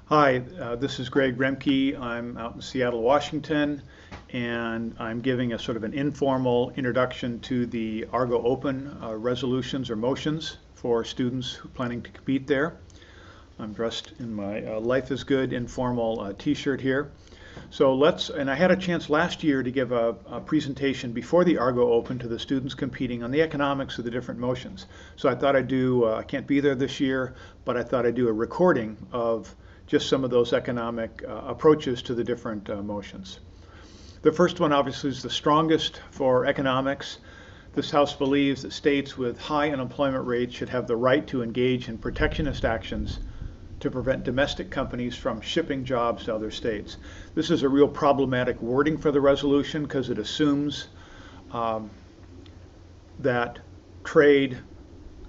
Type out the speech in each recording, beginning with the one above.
Hi, this is Greg Remke. I'm out in Seattle, Washington, and I'm giving a sort of an informal introduction to the ARGO Open resolutions or motions for students planning to compete there. I'm dressed in my Life is Good informal t-shirt here. And I had a chance last year to give a presentation before the ARGO Open to the students competing on the economics of the different motions. So I thought I'd do, I can't be there this year, but I thought I'd do a recording of just some of those economic approaches to the different motions. The first one obviously is the strongest for economics. This House believes that states with high unemployment rates should have the right to engage in protectionist actions to prevent domestic companies from shipping jobs to other states. This is a real problematic wording for the resolution because it assumes that trade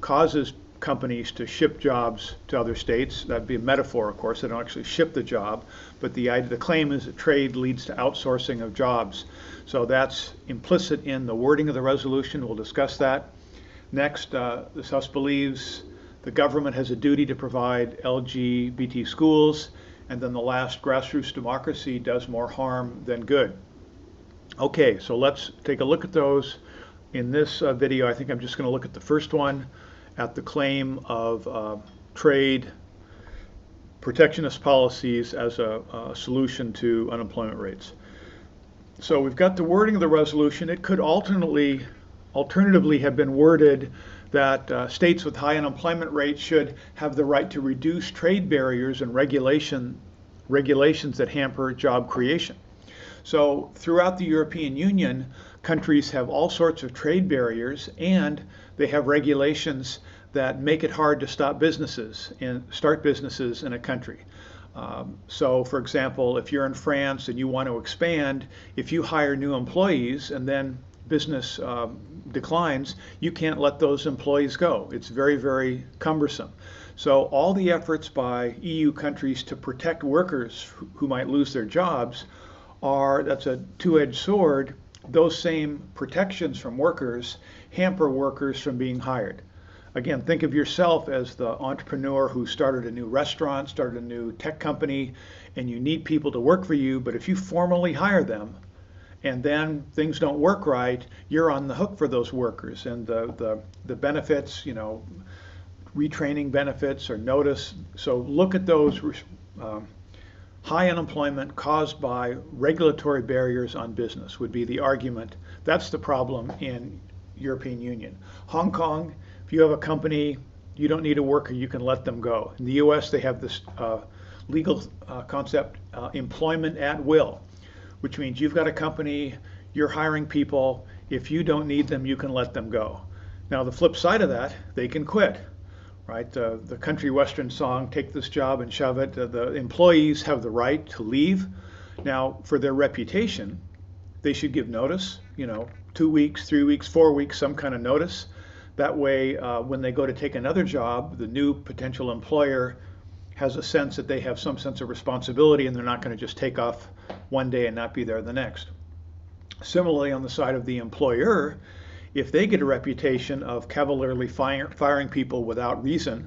causes companies to ship jobs to other states. That'd be a metaphor, of course. They don't actually ship the job, but the claim is that trade leads to outsourcing of jobs. So that's implicit in the wording of the resolution. We'll discuss that. Next, this House believes the government has a duty to provide LGBT schools, and then the last, grassroots democracy does more harm than good. Okay, so let's take a look at those. In this video, I think I'm just going to look at the first one, at the claim of trade protectionist policies as a solution to unemployment rates. So we've got the wording of the resolution. It could alternatively have been worded that states with high unemployment rates should have the right to reduce trade barriers and regulations that hamper job creation. So throughout the European Union, countries have all sorts of trade barriers, and they have regulations that make it hard to start businesses in a country. So for example, if you're in France and you want to expand, if you hire new employees and then business declines, you can't let those employees go. It's very, very cumbersome. So all the efforts by EU countries to protect workers who might lose their jobs that's a two-edged sword. Those same protections from workers hamper workers from being hired. Again, think of yourself as the entrepreneur who started a new restaurant, started a new tech company, and you need people to work for you, but if you formally hire them and then things don't work right, you're on the hook for those workers. And the benefits, retraining benefits or notice. So look at those high unemployment caused by regulatory barriers on business would be the argument. That's the problem in European Union. Hong Kong, if you have a company, you don't need a worker, you can let them go. In the US, they have this legal concept, employment at will, which means you've got a company, you're hiring people, if you don't need them, you can let them go. Now the flip side of that, they can quit. Right, the country western song, take this job and shove it. The employees have the right to leave. Now, for their reputation, they should give notice, 2 weeks, 3 weeks, 4 weeks, some kind of notice. That way, when they go to take another job, the new potential employer has a sense that they have some sense of responsibility and they're not going to just take off one day and not be there the next. Similarly, on the side of the employer, if they get a reputation of cavalierly firing people without reason,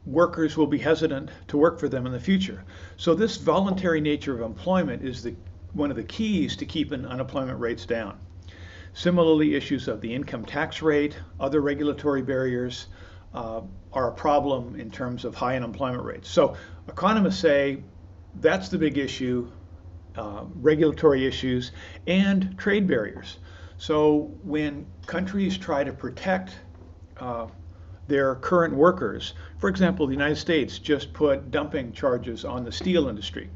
workers will be hesitant to work for them in the future. So this voluntary nature of employment is one of the keys to keeping unemployment rates down. Similarly, issues of the income tax rate, other regulatory barriers are a problem in terms of high unemployment rates. So economists say that's the big issue, regulatory issues and trade barriers. So when countries try to protect their current workers, for example, the United States just put dumping charges on the steel industry,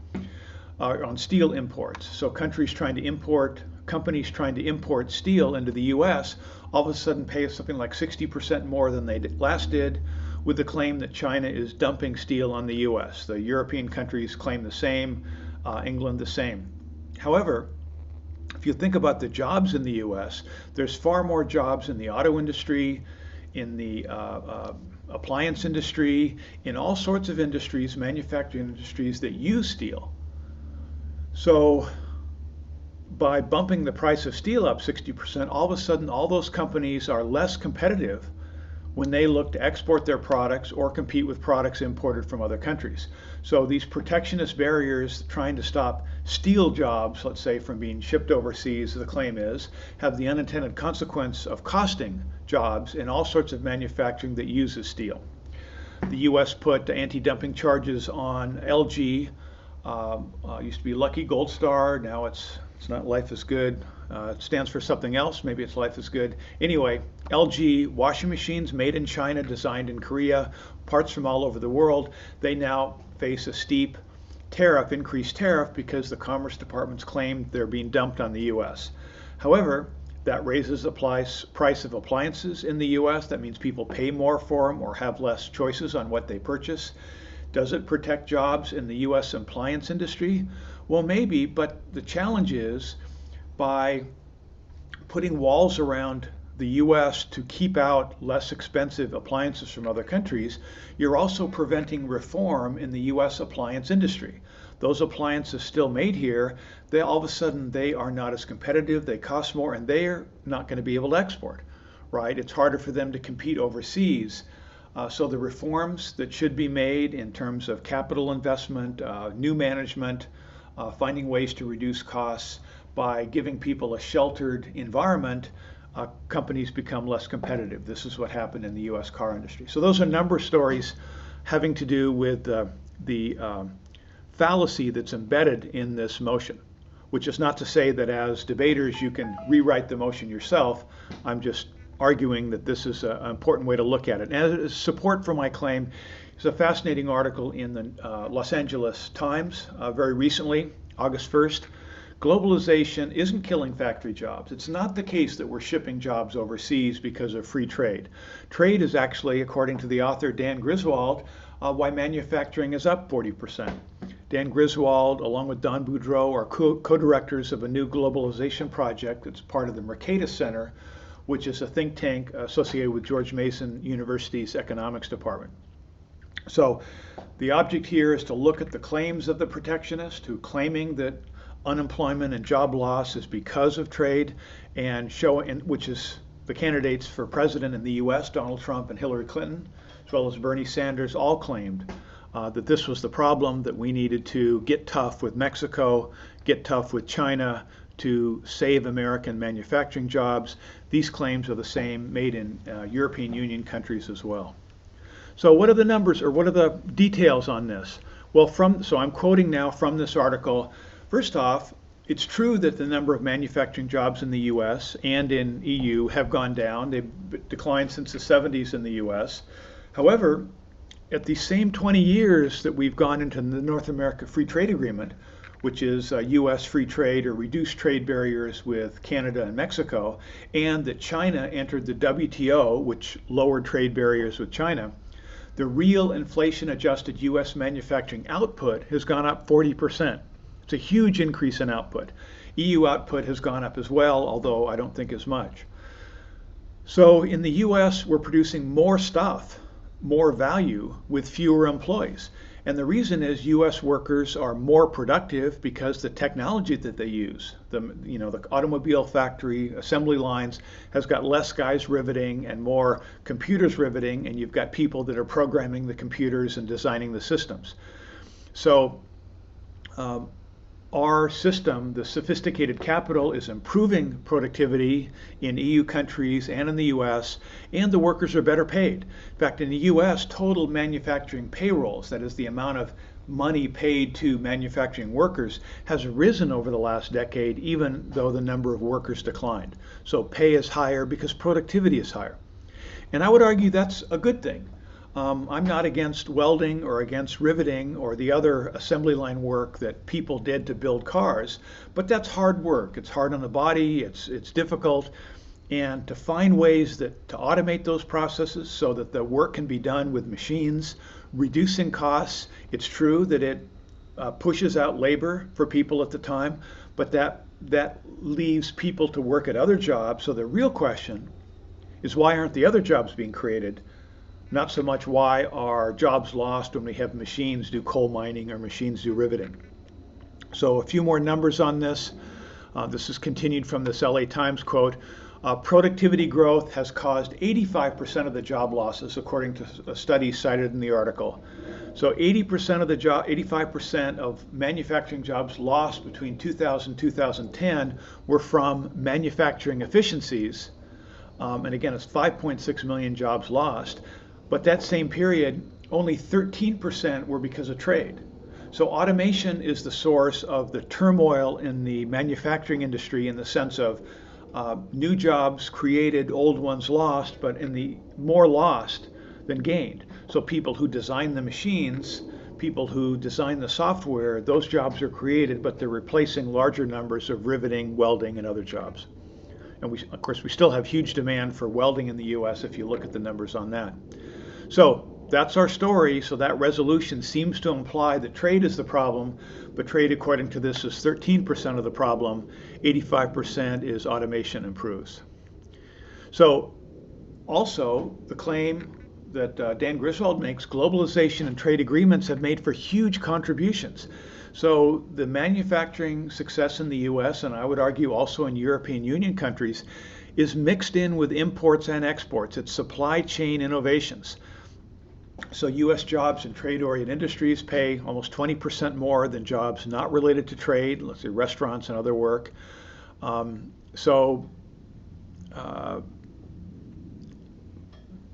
on steel imports. So companies trying to import steel into the US all of a sudden pay something like 60% more than they last did, with the claim that China is dumping steel on the US. The European countries claim the same, England the same. However, if you think about the jobs in the US, there's far more jobs in the auto industry, in the appliance industry, in all sorts of industries, manufacturing industries that use steel. So by bumping the price of steel up 60%, all of a sudden all those companies are less competitive when they look to export their products or compete with products imported from other countries. So these protectionist barriers trying to stop steel jobs, let's say, from being shipped overseas, the claim is, have the unintended consequence of costing jobs in all sorts of manufacturing that uses steel. The U.S. put anti-dumping charges on LG. Used to be Lucky Gold Star. Now it's not Life is Good. It stands for something else. Maybe it's Life is Good. Anyway, LG washing machines made in China, designed in Korea, parts from all over the world. They now face a steep increased tariff, because the Commerce Department's claimed they're being dumped on the U.S. However, that raises the price of appliances in the U.S. That means people pay more for them or have less choices on what they purchase. Does it protect jobs in the U.S. appliance industry? Well, maybe, but the challenge is, by putting walls around the U.S. to keep out less expensive appliances from other countries, you're also preventing reform in the U.S. appliance industry. Those appliances still made here, all of a sudden they are not as competitive, they cost more, and they're not going to be able to export, right? It's harder for them to compete overseas. So the reforms that should be made in terms of capital investment, new management, finding ways to reduce costs by giving people a sheltered environment, companies become less competitive. This is what happened in the U.S. car industry. So those are a number of stories having to do with the fallacy that's embedded in this motion, which is not to say that as debaters you can rewrite the motion yourself. I'm just arguing that this is an important way to look at it. And as support for my claim is a fascinating article in the Los Angeles Times very recently, August 1st. Globalization isn't killing factory jobs. It's not the case that we're shipping jobs overseas because of free trade. Trade is actually, according to the author Dan Griswold, why manufacturing is up 40%. Dan Griswold, along with Don Boudreau, are co-directors of a new globalization project that's part of the Mercatus Center, which is a think tank associated with George Mason University's economics department. So the object here is to look at the claims of the protectionist who claiming that unemployment and job loss is because of trade, and which is the candidates for president in the U.S., Donald Trump and Hillary Clinton, as well as Bernie Sanders, all claimed that this was the problem, that we needed to get tough with Mexico, get tough with China to save American manufacturing jobs. These claims are the same made in European Union countries as well. So what are the numbers, or what are the details on this? Well, so I'm quoting now from this article. First off, it's true that the number of manufacturing jobs in the U.S. and in EU have gone down. They've declined since the 70s in the U.S. However, at the same 20 years that we've gone into the North America Free Trade Agreement, which is U.S. free trade or reduced trade barriers with Canada and Mexico, and that China entered the WTO, which lowered trade barriers with China, the real inflation-adjusted U.S. manufacturing output has gone up 40%. It's a huge increase in output. EU output has gone up as well, although I don't think as much. So in the U.S., we're producing more stuff, more value with fewer employees. And the reason is U.S. workers are more productive because the technology that they use, the automobile factory assembly lines has got less guys riveting and more computers riveting, and you've got people that are programming the computers and designing the systems. So our system, the sophisticated capital, is improving productivity in EU countries and in the US, and the workers are better paid. In fact, in the US, total manufacturing payrolls, that is the amount of money paid to manufacturing workers, has risen over the last decade, even though the number of workers declined. So pay is higher because productivity is higher. And I would argue that's a good thing. I'm not against welding or against riveting or the other assembly line work that people did to build cars, but that's hard work. It's hard on the body, it's difficult, and to find ways to automate those processes so that the work can be done with machines, reducing costs. It's true that it pushes out labor for people at the time, but that leaves people to work at other jobs. So the real question is, why aren't the other jobs being created? Not so much why are jobs lost when we have machines do coal mining or machines do riveting. So a few more numbers on this. This is continued from this LA Times quote. Productivity growth has caused 85% of the job losses, according to a study cited in the article. So 80% of the 85% of manufacturing jobs lost between 2000 and 2010 were from manufacturing efficiencies. And again, it's 5.6 million jobs lost. But that same period, only 13% were because of trade. So automation is the source of the turmoil in the manufacturing industry, in the sense of new jobs created, old ones lost, but in the more lost than gained. So people who design the machines, people who design the software, those jobs are created, but they're replacing larger numbers of riveting, welding, and other jobs. And of course, we still have huge demand for welding in the US if you look at the numbers on that. So that's our story. So that resolution seems to imply that trade is the problem, but trade, according to this, is 13% of the problem. 85% is automation improves. So also the claim that Dan Griswold makes, globalization and trade agreements have made for huge contributions. So the manufacturing success in the US, and I would argue also in European Union countries, is mixed in with imports and exports. It's supply chain innovations. So US jobs in trade-oriented industries pay almost 20% more than jobs not related to trade, let's say restaurants and other work.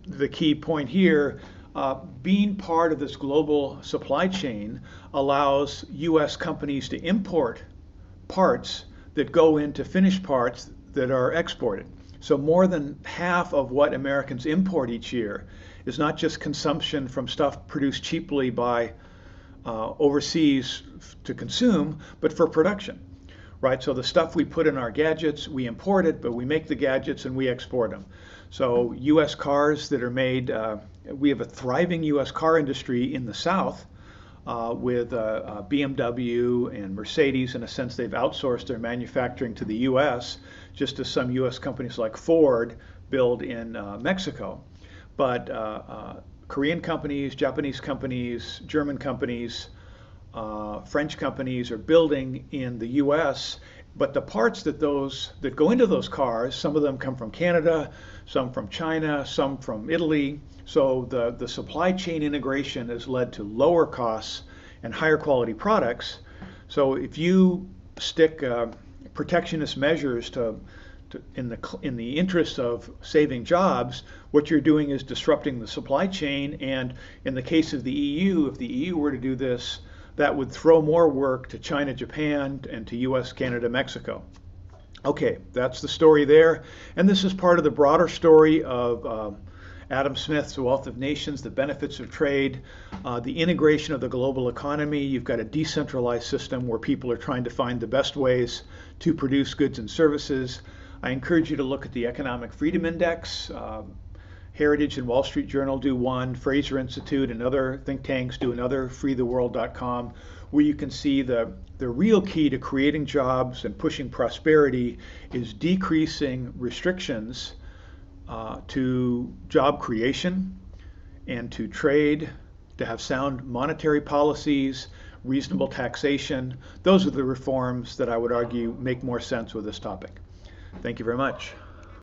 The key point here, being part of this global supply chain allows US companies to import parts that go into finished parts that are exported. So more than half of what Americans import each year is not just consumption from stuff produced cheaply by overseas to consume, but for production, right? So the stuff we put in our gadgets, we import it, but we make the gadgets and we export them. So US cars that are made, we have a thriving US car industry in the South with BMW and Mercedes. In a sense, they've outsourced their manufacturing to the US, just as some US companies like Ford build in Mexico. But Korean companies, Japanese companies, German companies, French companies are building in the US, but the parts that go into those cars, some of them come from Canada, some from China, some from Italy. So the supply chain integration has led to lower costs and higher quality products. So if you stick protectionist measures in the interest of saving jobs, what you're doing is disrupting the supply chain. And in the case of the EU, if the EU were to do this, that would throw more work to China, Japan, and to US, Canada, Mexico. Okay, that's the story there. And this is part of the broader story of Adam Smith's Wealth of Nations, the benefits of trade, the integration of the global economy. You've got a decentralized system where people are trying to find the best ways to produce goods and services. I encourage you to look at the Economic Freedom Index. Heritage and Wall Street Journal do one, Fraser Institute and other think tanks do another, freetheworld.com, where you can see the real key to creating jobs and pushing prosperity is decreasing restrictions to job creation and to trade, to have sound monetary policies, reasonable taxation. Those are the reforms that I would argue make more sense with this topic. Thank you very much.